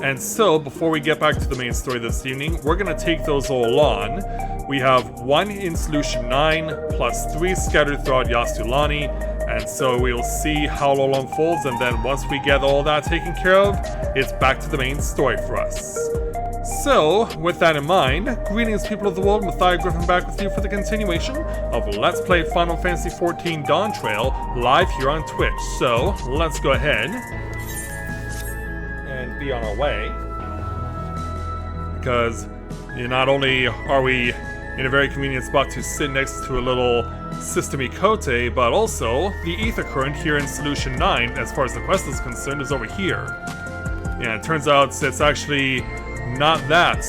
And so, before we get back to the main story this evening, we're going to take those all on. We have 1 in Solution 9, plus 3 scattered throughout Yasutani, and so we'll see how it all unfolds, and then once we get all that taken care of, it's back to the main story for us. So, with that in mind, greetings people of the world, Matthias Griffin back with you for the continuation of Let's Play Final Fantasy XIV Dawntrail live here on Twitch. So, let's go ahead and be on our way. Because not only are we in a very convenient spot to sit next to a little System Ikote, but also the Ether Current here in Solution 9, as far as the quest is concerned, is over here. Yeah, it turns out it's actually not that.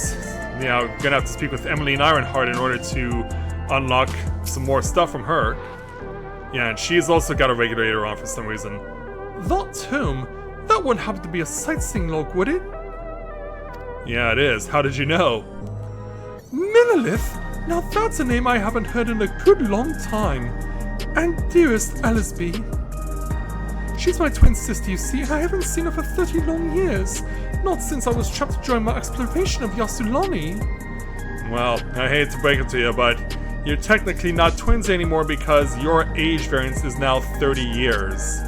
You know, gonna have to speak with Emmeline Ironheart in order to unlock some more stuff from her. Yeah, and she's also got a regulator on for some reason. That tome? That wouldn't happen to be a sightseeing log, would it? Yeah, it is. How did you know? Millelith? Now that's a name I haven't heard in a good long time. And dearest Alisby. She's my twin sister, you see. I haven't seen her for 30 long years. Not since I was trapped during my exploration of Yasutani. Well, I hate to break it to you, but you're technically not twins anymore because your age variance is now 30 years.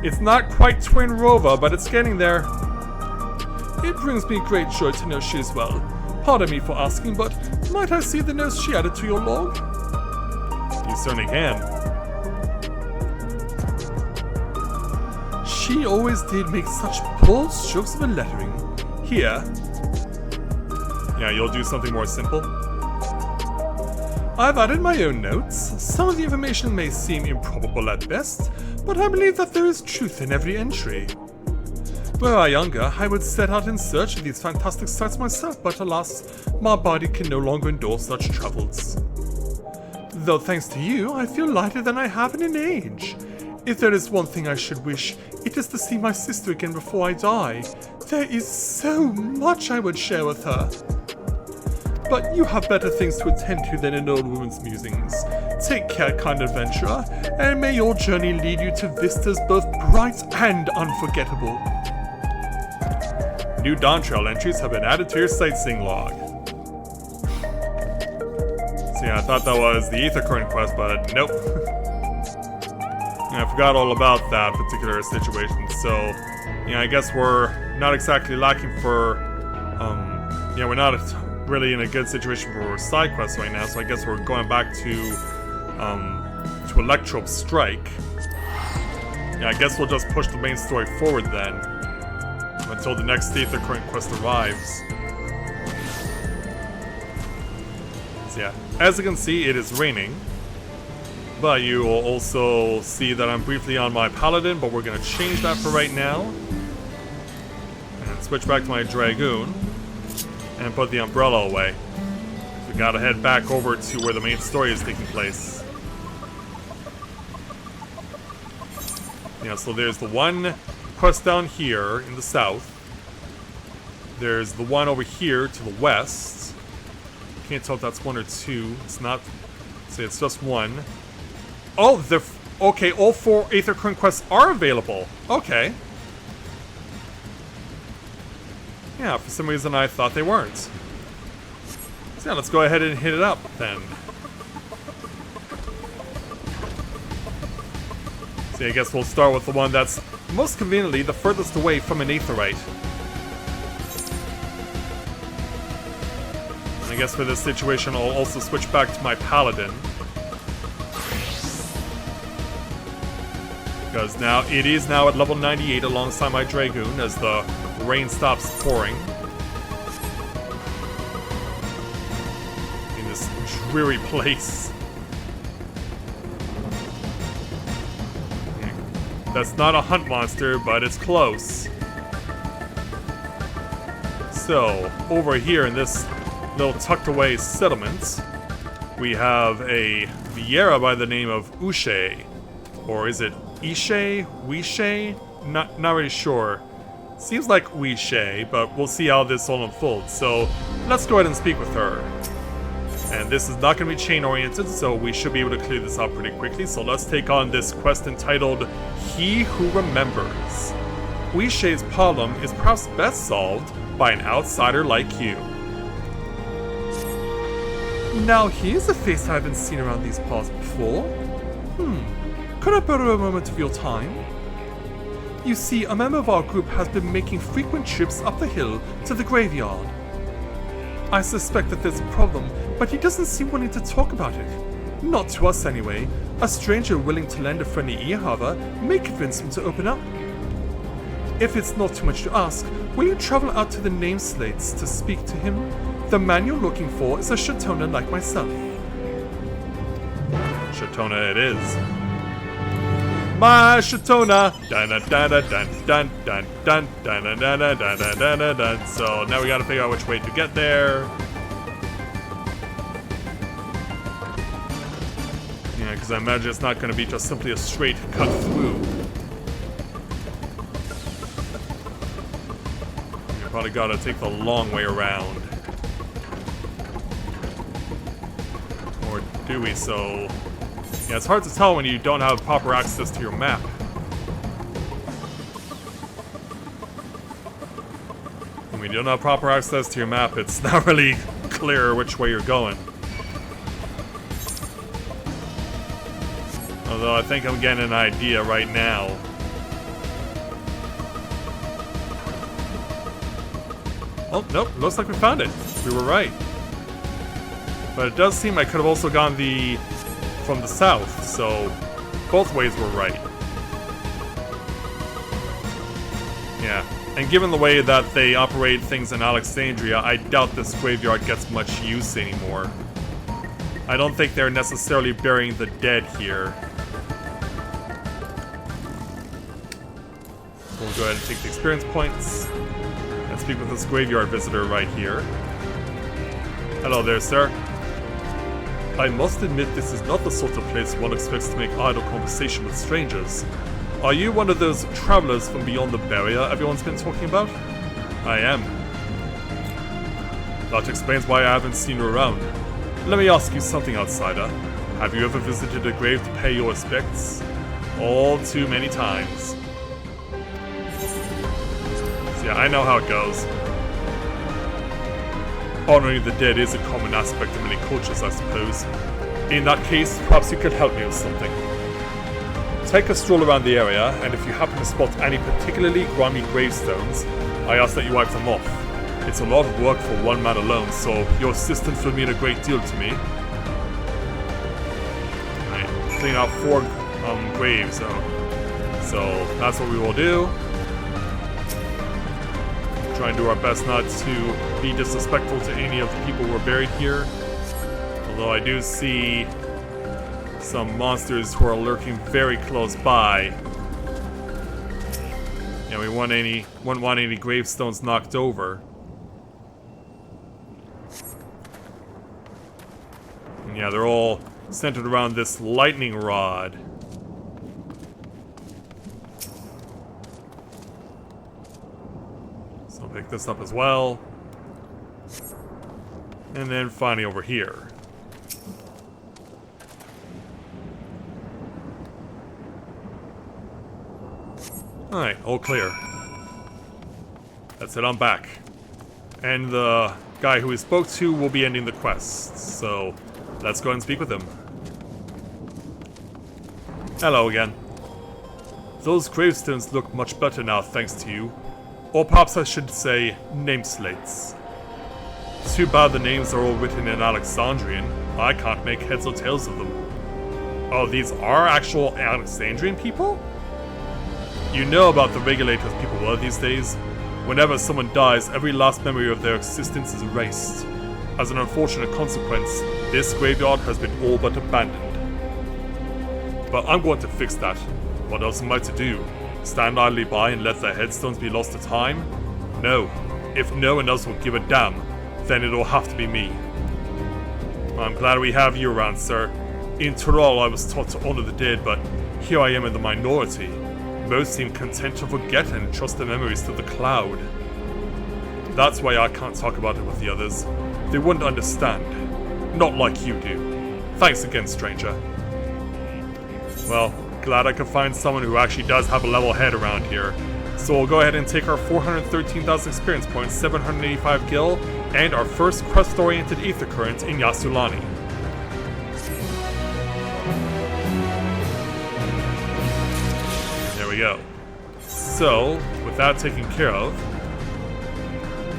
It's not quite twin Rova, but it's getting there. It brings me great joy to know she is well. Pardon me for asking, but might I see the notes she added to your log? You certainly can. She always did make such bold strokes of her lettering. Here. Yeah, you'll do something more simple. I've added my own notes. Some of the information may seem improbable at best, but I believe that there is truth in every entry. Were I younger, I would set out in search of these fantastic sights myself, but alas, my body can no longer endure such travels. Though thanks to you, I feel lighter than I have in an age. If there is one thing I should wish, it is to see my sister again before I die. There is so much I would share with her. But you have better things to attend to than an old woman's musings. Take care, kind adventurer, and may your journey lead you to vistas both bright and unforgettable. New Dawntrail entries have been added to your sightseeing log. So yeah, I thought that was the Ether Current quest, but nope. I forgot all about that particular situation, so yeah, I guess we're not exactly lacking for, yeah, we're not really in a good situation for side quests right now, so I guess we're going back to Electrope Strike. Yeah, I guess we'll just push the main story forward then, until the next Ether Current quest arrives. So yeah, as you can see, it is raining. But you will also see that I'm briefly on my Paladin, but we're going to change that for right now. And switch back to my Dragoon. And put the Umbrella away. So we gotta head back over to where the main story is taking place. Yeah, so there's the one quest down here in the south. There's the one over here to the west. Can't tell if that's one or two. It's not. So it's just one. Oh, okay, all 4 Aether Current quests are available. Okay. Yeah, for some reason I thought they weren't. So yeah, let's go ahead and hit it up then. So I guess we'll start with the one that's most conveniently the furthest away from an Aetherite. And I guess for this situation I'll also switch back to my Paladin. Because now it is now at level 98 alongside my Dragoon as the rain stops pouring. In this dreary place. That's not a hunt monster, but it's close. So, over here in this little tucked away settlement, we have a Viera by the name of Ushe. Or is it Ishe? Wishe? Not really sure. Seems like Wishe, but we'll see how this all unfolds. So let's go ahead and speak with her. And this is not going to be chain oriented, so we should be able to clear this out pretty quickly. So let's take on this quest entitled He Who Remembers. Uishei's problem is perhaps best solved by an outsider like you. Now here's a face I haven't seen around these parts before. Could I borrow a moment of your time? You see, a member of our group has been making frequent trips up the hill to the graveyard. I suspect that there's a problem, but he doesn't seem willing to talk about it. Not to us anyway. A stranger willing to lend a friendly ear, however, may convince him to open up. If it's not too much to ask, will you travel out to the name slates to speak to him? The man you're looking for is a Shatona like myself. Shatona it is. My Shatona! Dun dun dun dun dun dun dun dun dun dun dun dun dun dun. So now we gotta figure out which way to get there. Yeah, because I imagine it's not gonna be just simply a straight cut through. You probably gotta take the long way around. Or do we so? Yeah, it's hard to tell when you don't have proper access to your map. When you don't have proper access to your map, it's not really clear which way you're going. Although I think I'm getting an idea right now. Oh, nope, looks like we found it. We were right. But it does seem I could have also gone from the south, so both ways were right. Yeah, and given the way that they operate things in Alexandria, I doubt this graveyard gets much use anymore. I don't think they're necessarily burying the dead here. We'll go ahead and take the experience points and speak with this graveyard visitor right here. Hello there, sir. I must admit this is not the sort of place one expects to make idle conversation with strangers. Are you one of those travelers from beyond the barrier everyone's been talking about? I am. That explains why I haven't seen you around. Let me ask you something, outsider. Have you ever visited a grave to pay your respects? All too many times. So yeah, I know how it goes. Honoring the dead is a common aspect of many cultures, I suppose. In that case, perhaps you could help me with something. Take a stroll around the area, and if you happen to spot any particularly grimy gravestones, I ask that you wipe them off. It's a lot of work for one man alone, so your assistance would mean a great deal to me. Right, clean out 4 graves, so that's what we will do. Try and do our best not to be disrespectful to any of the people who are buried here. Although I do see some monsters who are lurking very close by. Yeah, we wouldn't want any gravestones knocked over. And yeah, they're all centered around this lightning rod. Pick this up as well. And then finally over here. Alright, all clear. That's it, I'm back. And the guy who we spoke to will be ending the quest, so let's go and speak with him. Hello again. Those gravestones look much better now thanks to you. Or perhaps I should say, name slates. Too bad the names are all written in Alexandrian. I can't make heads or tails of them. Oh, these are actual Alexandrian people? You know about the regulators people were these days. Whenever someone dies, every last memory of their existence is erased. As an unfortunate consequence, this graveyard has been all but abandoned. But I'm going to fix that. What else am I to do? Stand idly by and let their headstones be lost to time? No. If no one else will give a damn, then it'll have to be me. I'm glad we have you around, sir. In Tyrol I was taught to honor the dead, but here I am in the minority. Most seem content to forget and trust their memories to the cloud. That's why I can't talk about it with the others. They wouldn't understand. Not like you do. Thanks again, stranger. Well, glad I could find someone who actually does have a level head around here. So we'll go ahead and take our 413,000 experience points, 785 gil, and our first quest-oriented ether current in Yasulani. There we go. So, with that taken care of,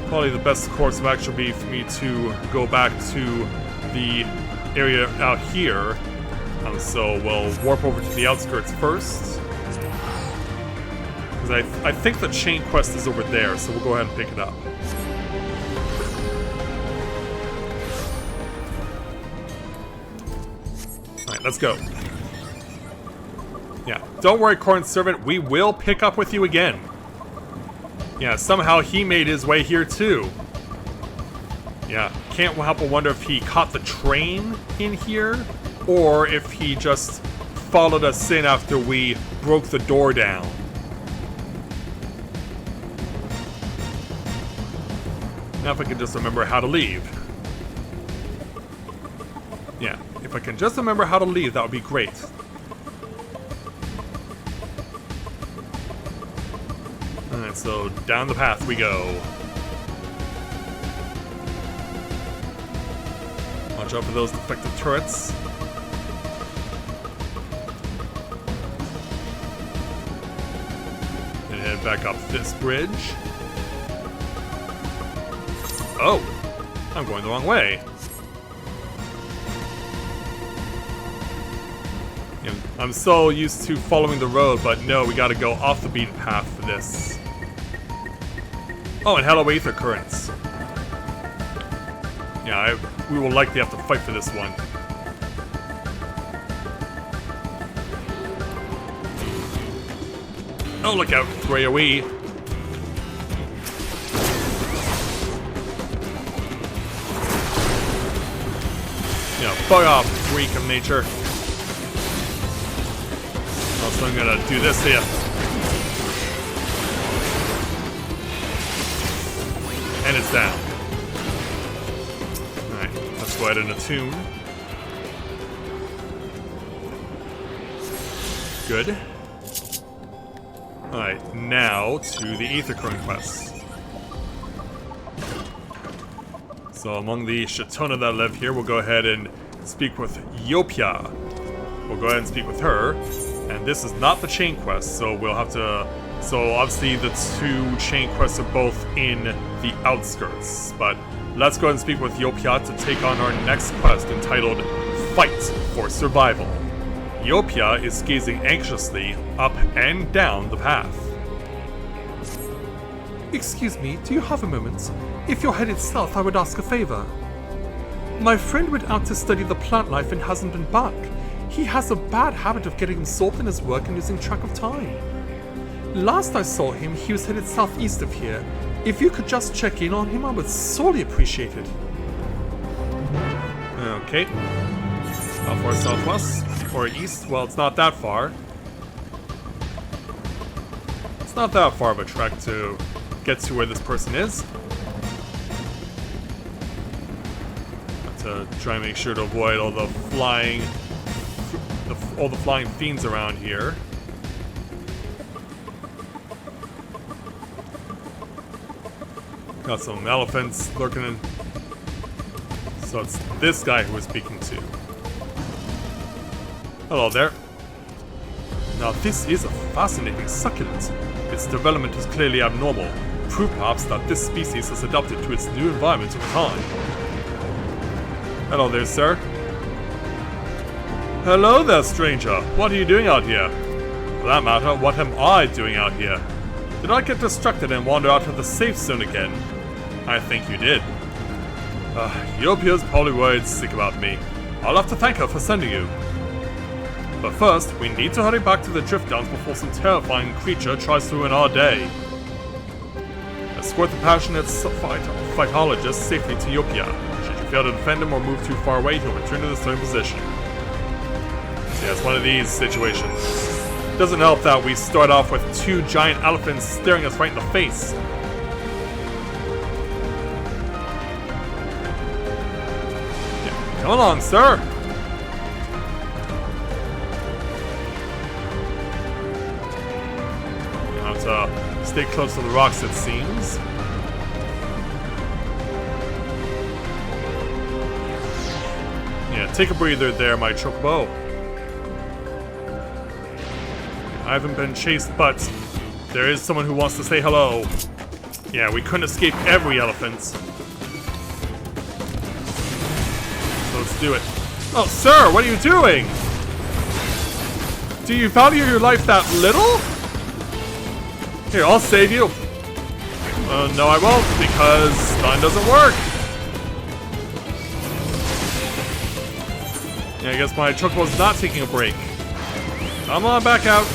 probably the best course of action would be for me to go back to the area out here. So we'll warp over to the outskirts first. Because I think the chain quest is over there, so we'll go ahead and pick it up. Alright, let's go. Yeah, don't worry, Corn Servant, we will pick up with you again. Yeah, somehow he made his way here too. Yeah, can't help but wonder if he caught the train in here, or if he just followed us in after we broke the door down. Now if I can just remember how to leave. Yeah, if I can just remember how to leave, that would be great. Alright, so down the path we go. Watch out for those defective turrets. And head back up this bridge. Oh! I'm going the wrong way. I'm so used to following the road, but no, we gotta go off the beaten path for this. Oh, and hello, Aether Currents. Yeah, we will likely have to fight for this one. Oh, look out, Grey-O-E. Yeah, bug off, freak of nature. Also, I'm gonna do this here. And it's down. Alright, let's go ahead and attune. Good. Alright, now to the Aether Current quest. So among the Shatona that live here, we'll go ahead and speak with Yopia. We'll go ahead and speak with her. And this is not the chain quest, so we'll have to... So obviously the two chain quests are both in the outskirts. But let's go ahead and speak with Yopia to take on our next quest entitled Phyt For Survival. Yopia is gazing anxiously up and down the path. Excuse me, do you have a moment? If you're headed south, I would ask a favor. My friend went out to study the plant life and hasn't been back. He has a bad habit of getting absorbed in his work and losing track of time. Last I saw him, he was headed southeast of here. If you could just check in on him, I would sorely appreciate it. Okay. How far southwest? Or east? Well, it's not that far. It's not that far of a trek to get to where this person is. Have to try and make sure to avoid all the flying fiends around here. Got some elephants lurking in. So it's this guy who we're speaking to. Hello there. Now this is a fascinating succulent. Its development is clearly abnormal, proof perhaps that this species has adapted to its new environment over time. Hello there, sir. Hello there, stranger. What are you doing out here? For that matter, what am I doing out here? Did I get distracted and wander out of the safe zone again? I think you did. Yopia's probably worried sick about me. I'll have to thank her for sending you. But first, we need to hurry back to the drift downs before some terrifying creature tries to ruin our day. Escort the passionate phytologist safely to Yopia. Should you fail to defend him or move too far away, he'll return to the same position. Yeah, it's one of these situations. Doesn't help that we start off with two giant elephants staring us right in the face. Yeah, come along, sir. You have to Stay close to the rocks, it seems. Yeah, take a breather there, my chocobo. I haven't been chased, but there is someone who wants to say hello. Yeah, we couldn't escape every elephant. So let's do it. Oh, sir, what are you doing? Do you value your life that little? Here, I'll save you. No, I won't, because stun doesn't work. Yeah, I guess my chocobo's not taking a break. Come on, back out.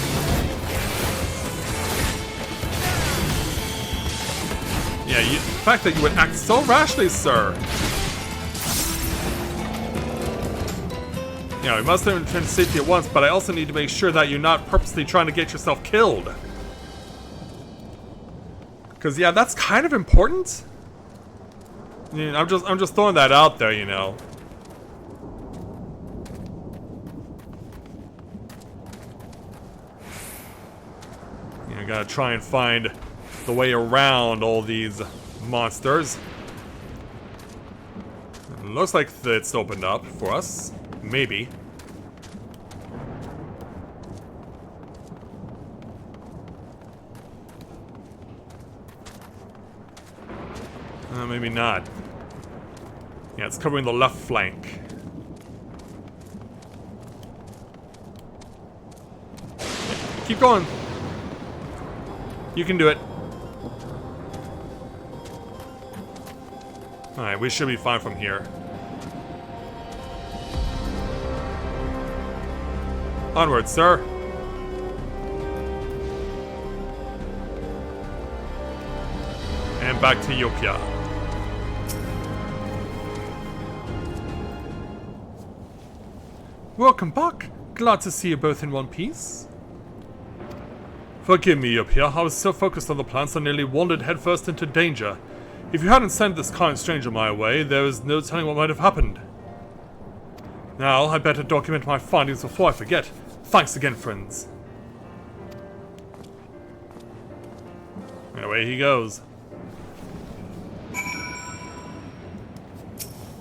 Yeah, the fact that you would act so rashly, sir. Yeah, we must return to safety at once, but I also need to make sure that you're not purposely trying to get yourself killed. Because, yeah, that's kind of important. Yeah, I'm just throwing that out there, you know. Yeah, I gotta try and find the way around all these monsters. It looks like it's opened up for us. Maybe. Maybe not. Yeah, it's covering the left flank. Keep going. You can do it. Alright, we should be fine from here. Onward, sir. And back to Yopia. Welcome back. Glad to see you both in one piece. Forgive me, Yopia. I was so focused on the plants I nearly wandered headfirst into danger. If you hadn't sent this kind stranger my way, there is no telling what might have happened. Now, I better document my findings before I forget. Thanks again, friends. And away he goes.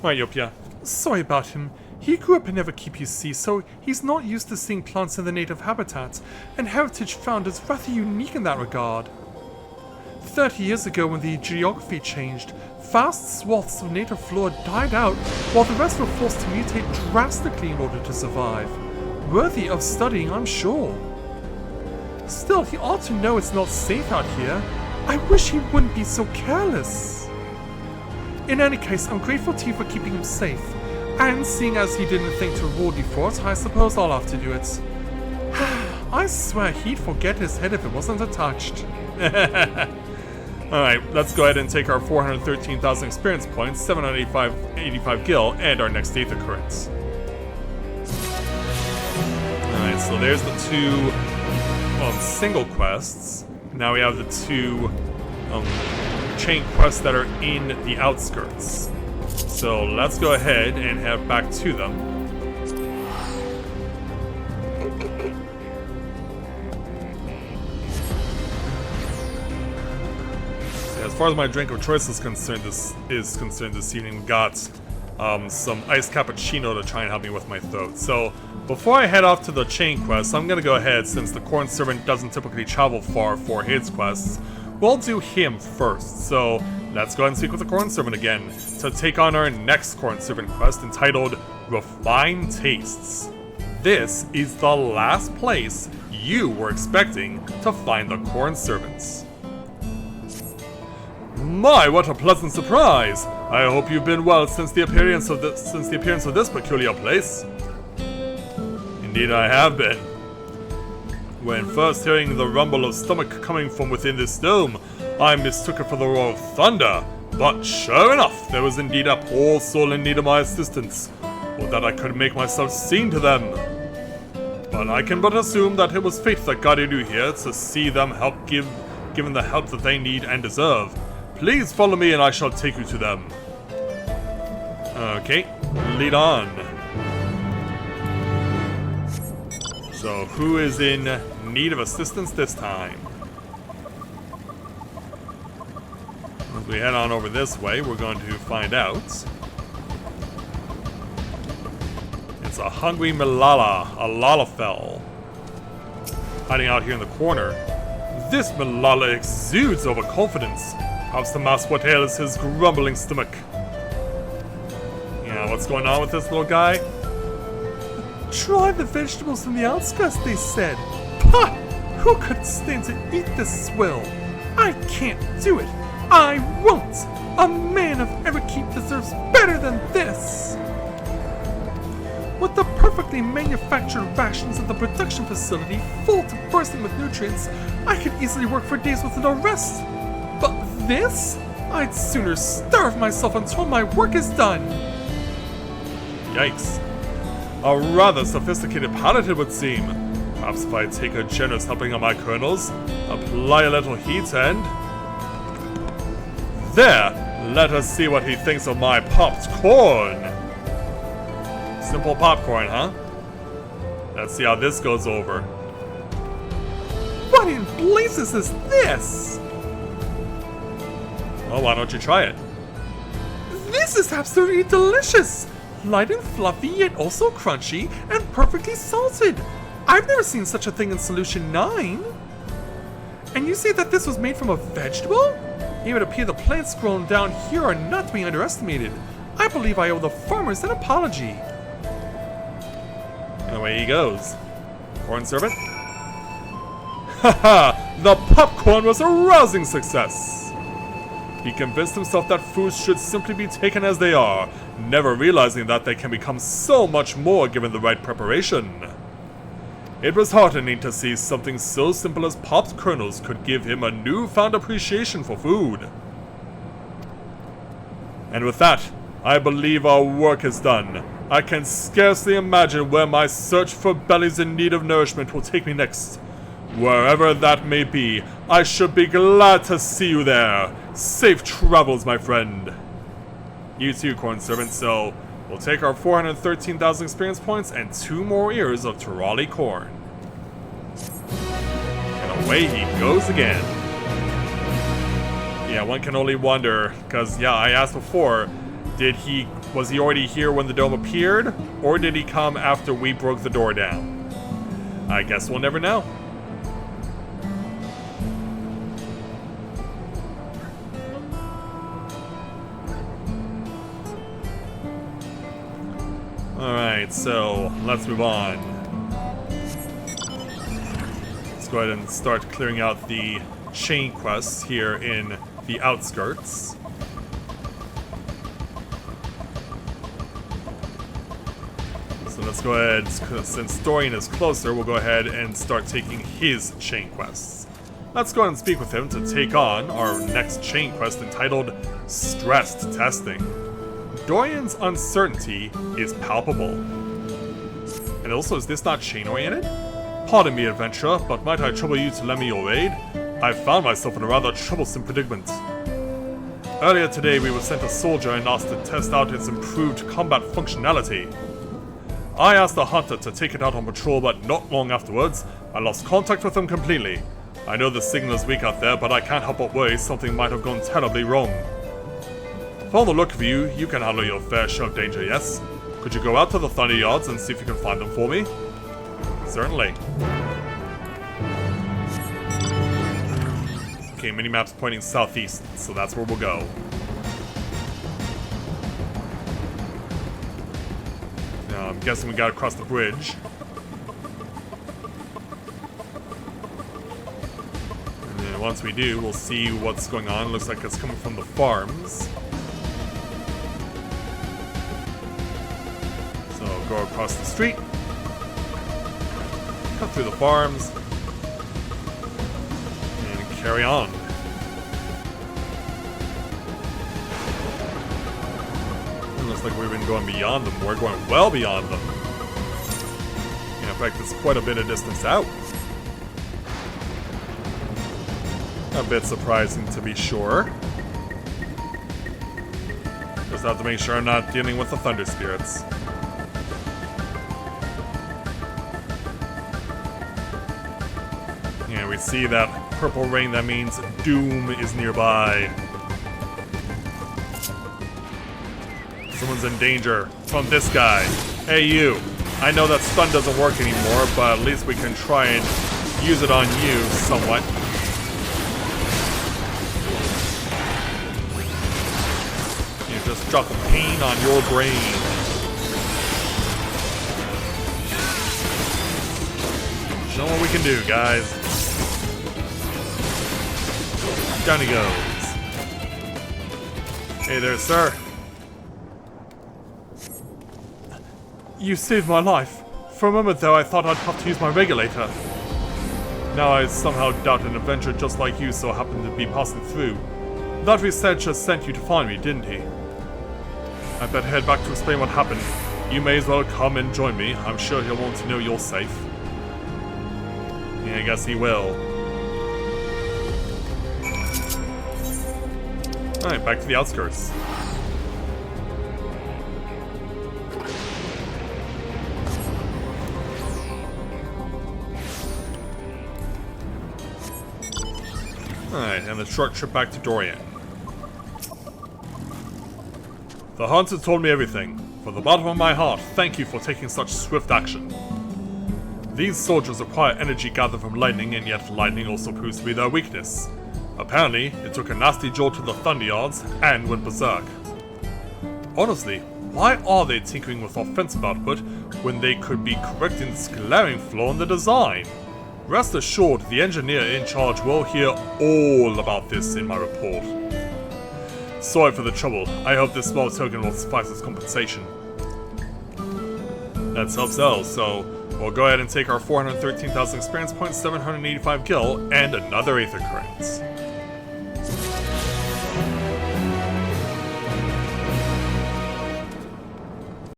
Right, Yopia. Sorry about him. He grew up in Everkeep, you see, so he's not used to seeing plants in the native habitat, and Heritage found is rather unique in that regard. 30 years ago, when the geography changed, vast swaths of native flora died out, while the rest were forced to mutate drastically in order to survive. Worthy of studying, I'm sure. Still, he ought to know it's not safe out here. I wish he wouldn't be so careless. In any case, I'm grateful to you for keeping him safe. And seeing as he didn't think to reward you for it, I suppose I'll have to do it. I swear he'd forget his head if it wasn't attached. Alright, let's go ahead and take our 413,000 experience points, 785 gil, and our next Aether Currents. Alright, so there's the two single quests. Now we have the two chain quests that are in the outskirts. So let's go ahead and head back to them. As far as my drink of choice is concerned this evening, we got some iced cappuccino to try and help me with my throat. So before I head off to the chain quest, I'm gonna go ahead, since the Corn Servant doesn't typically travel far for his quests, we'll do him first. So let's go ahead and speak with the Corn Servant again to take on our next Corn Servant quest entitled Refined Tastes. This is the last place you were expecting to find the Corn Servants. My, what a pleasant surprise! I hope you've been well since the appearance of this peculiar place. Indeed I have been. When first hearing the rumble of stomach coming from within this dome, I mistook it for the roar of thunder, but sure enough, there was indeed a poor soul in need of my assistance, or that I could make myself seen to them. But I can but assume that it was fate that guided you here to see them given the help that they need and deserve. Please follow me and I shall take you to them. Okay, lead on. So, who is in need of assistance this time? As we head on over this way, we're going to find out. It's a hungry Malala, a Lalafell, hiding out here in the corner. This Malala exudes overconfidence. Perhaps the mask what ails his grumbling stomach. Yeah, what's going on with this little guy? Try the vegetables from the outskirts, they said. Pah! Who could stand to eat this swill? I can't do it. I won't. A man of Everkeep deserves better than this. With the perfectly manufactured rations at the production facility full to bursting with nutrients, I could easily work for days without a rest. But this? I'd sooner starve myself until my work is done. Yikes. A rather sophisticated palate it would seem. Perhaps if I take a generous helping of my kernels, apply a little heat and... There! Let us see what he thinks of my popped corn! Simple popcorn, huh? Let's see how this goes over. What in blazes is this? Well, why don't you try it? This is absolutely delicious! Light and fluffy, yet also crunchy, and perfectly salted. I've never seen such a thing in Solution 9. And you say that this was made from a vegetable? It would appear the plants grown down here are not to be underestimated. I believe I owe the farmers an apology. And away he goes. Corn servant? Haha! The popcorn was a rousing success! He convinced himself that foods should simply be taken as they are, never realizing that they can become so much more given the right preparation. It was heartening to see something so simple as popped kernels could give him a newfound appreciation for food. And with that, I believe our work is done. I can scarcely imagine where my search for bellies in need of nourishment will take me next. Wherever that may be, I should be glad to see you there. Safe travels, my friend. You too, corn servant, so we'll take our 413,000 experience points and 2 more ears of Turali corn. And away he goes again. Yeah, one can only wonder, because yeah, I asked before, was he already here when the dome appeared, or did he come after we broke the door down? I guess we'll never know. Alright, so let's move on. Let's go ahead and start clearing out the chain quests here in the outskirts. So let's go ahead, since Dorian is closer, we'll go ahead and start taking his chain quests. Let's go ahead and speak with him to take on our next chain quest entitled Stressed Testing. Dorian's uncertainty is palpable. And also, is this not chain-oriented? Pardon me, adventurer, but might I trouble you to lend me your aid? I found myself in a rather troublesome predicament. Earlier today, we were sent a soldier and asked to test out its improved combat functionality. I asked the hunter to take it out on patrol, but not long afterwards, I lost contact with him completely. I know the signal is weak out there, but I can't help but worry something might have gone terribly wrong. From the look of you, you can handle your fair share of danger, yes? Could you go out to the Thunder Yards and see if you can find them for me? Certainly. Okay, minimap's pointing southeast, so that's where we'll go. Now, I'm guessing we gotta cross the bridge. And then once we do, we'll see what's going on. Looks like it's coming from the farms. Go across the street, cut through the farms, and carry on. It looks like we've been going beyond them. We're going well beyond them. And in fact, it's quite a bit of distance out. A bit surprising to be sure. Just have to make sure I'm not dealing with the Thunder Spirits. Yeah, we see that purple rain, that means doom is nearby. Someone's in danger from this guy. Hey, you. I know that stun doesn't work anymore, but at least we can try and use it on you somewhat. You just drop the pain on your brain. Show what we can do, guys. Down he goes. Hey there, sir. You saved my life. For a moment though, I thought I'd have to use my regulator. Now I somehow doubt an adventurer just like you so happened to be passing through. That researcher sent you to find me, didn't he? I better head back to explain what happened. You may as well come and join me. I'm sure he'll want to know you're safe. Yeah, I guess he will. Alright, back to the outskirts. Alright, and the short trip back to Dorian. The hunter told me everything. From the bottom of my heart, thank you for taking such swift action. These soldiers require energy gathered from lightning, and yet lightning also proves to be their weakness. Apparently, it took a nasty jolt to the Thunder Yards and went berserk. Honestly, why are they tinkering with offensive output when they could be correcting this glaring flaw in the design? Rest assured, the engineer in charge will hear all about this in my report. Sorry for the trouble. I hope this small token will suffice as compensation. Let's hope so, so we'll go ahead and take our 413,000 experience points, 785 gil, and another Aether Current.